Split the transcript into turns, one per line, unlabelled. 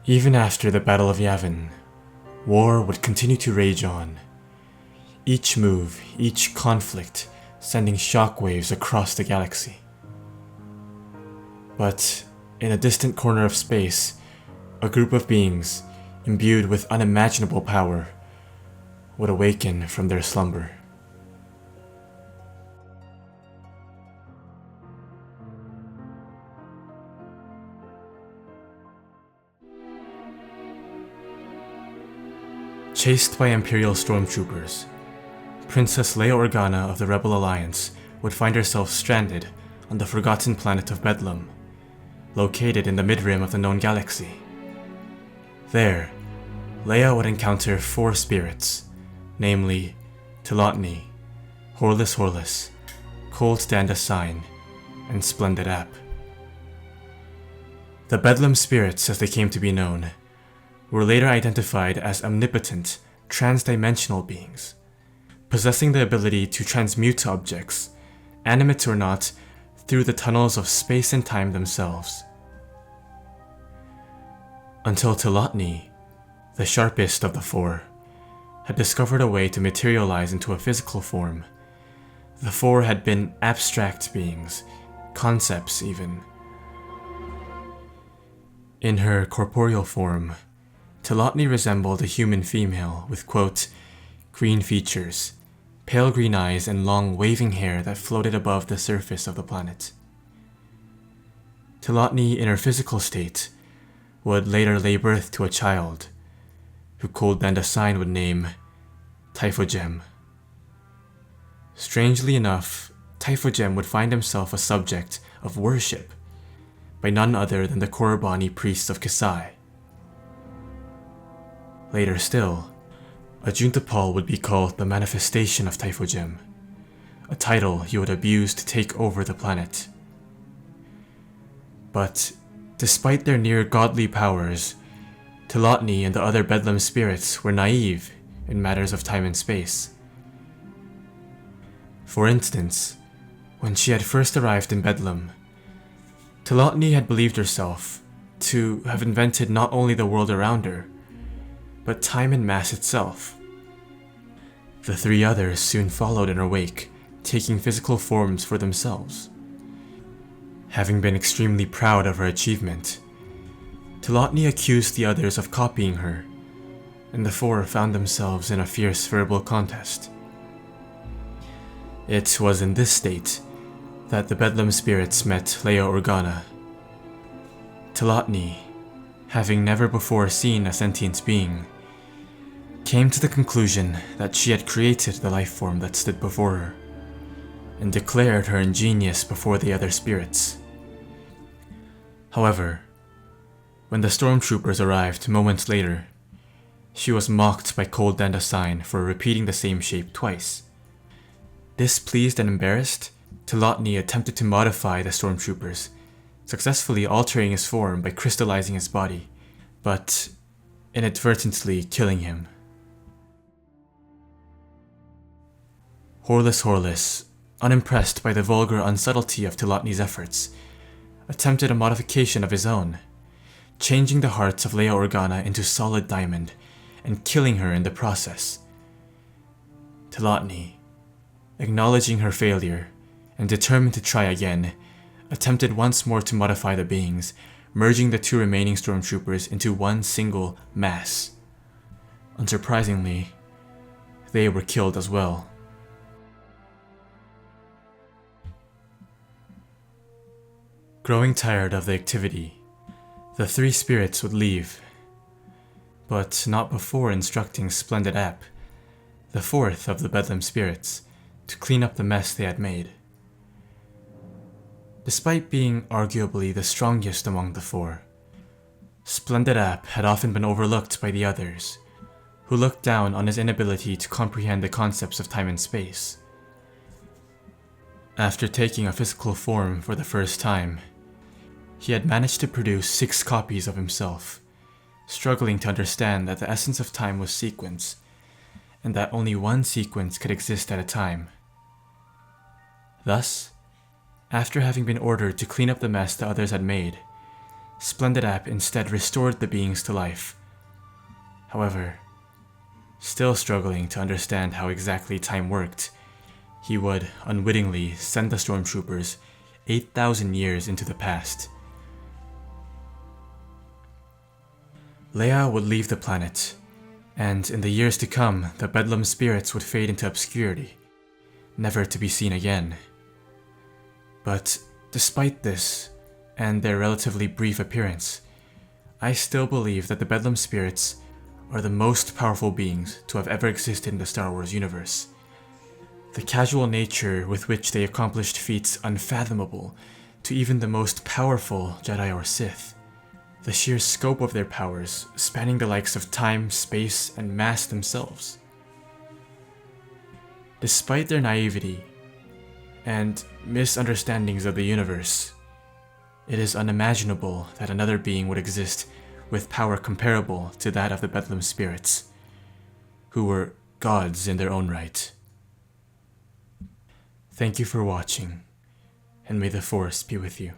Even after the Battle of Yavin, war would continue to rage on. Each move, each conflict, sending shockwaves across the galaxy. But in a distant corner of space, a group of beings, imbued with unimaginable power, would awaken from their slumber. Chased by Imperial stormtroopers, Princess Leia Organa of the Rebel Alliance would find herself stranded on the forgotten planet of Bedlam, located in the mid-rim of the known galaxy. There, Leia would encounter 4 spirits, namely Tilotny, Horless Horless, Cold Danda Sign, and Splendid App. The Bedlam Spirits, as they came to be known, were later identified as omnipotent, trans-dimensional beings, possessing the ability to transmute objects, animate or not, through the tunnels of space and time themselves. Until Tilotny, the sharpest of the 4, had discovered a way to materialize into a physical form. The 4 had been abstract beings, concepts even. In her corporeal form, Tilotny resembled a human female with, quote, green features, pale green eyes, and long waving hair that floated above the surface of the planet. Tilotny, in her physical state, would later lay birth to a child, who Cold Danda Sign would name Typhogem. Strangely enough, Typhogem would find himself a subject of worship by none other than the Korobani priests of Kasai. Later still, a Juntapal would be called the Manifestation of Typhogem, a title he would abuse to take over the planet. But despite their near-godly powers, Tilotny and the other Bedlam spirits were naive in matters of time and space. For instance, when she had first arrived in Bedlam, Tilotny had believed herself to have invented not only the world around her, but time and mass itself. The 3 others soon followed in her wake, taking physical forms for themselves. Having been extremely proud of her achievement, Tilotny accused the others of copying her, and the 4 found themselves in a fierce verbal contest. It was in this state that the Bedlam spirits met Leia Organa. Tilotny, having never before seen a sentient being, came to the conclusion that she had created the life form that stood before her, and declared her ingenious before the other spirits. However, when the stormtroopers arrived moments later, she was mocked by Cold Danda Sign for repeating the same shape twice. Displeased and embarrassed, Tilotny attempted to modify the stormtroopers, successfully altering his form by crystallizing his body, but inadvertently killing him. Horless Horless, unimpressed by the vulgar unsubtlety of Tilotny's efforts, attempted a modification of his own, changing the hearts of Leia Organa into solid diamond and killing her in the process. Tilotny, acknowledging her failure and determined to try again, attempted once more to modify the beings, merging the 2 remaining stormtroopers into one single mass. Unsurprisingly, they were killed as well. Growing tired of the activity, the 3 spirits would leave, but not before instructing Splendid App, the 4th of the Bedlam spirits, to clean up the mess they had made. Despite being arguably the strongest among the 4, Splendid App had often been overlooked by the others, who looked down on his inability to comprehend the concepts of time and space. After taking a physical form for the first time, he had managed to produce 6 copies of himself, struggling to understand that the essence of time was sequence, and that only one sequence could exist at a time. Thus, after having been ordered to clean up the mess the others had made, Splendid App instead restored the beings to life. However, still struggling to understand how exactly time worked, he would unwittingly send the stormtroopers 8,000 years into the past. Leia would leave the planet, and in the years to come, the Bedlam Spirits would fade into obscurity, never to be seen again. But despite this, and their relatively brief appearance, I still believe that the Bedlam Spirits are the most powerful beings to have ever existed in the Star Wars universe. The casual nature with which they accomplished feats unfathomable to even the most powerful Jedi or Sith. The sheer scope of their powers spanning the likes of time, space, and mass themselves. Despite their naivety and misunderstandings of the universe, it is unimaginable that another being would exist with power comparable to that of the Bedlam Spirits, who were gods in their own right. Thank you for watching, and may the Force be with you.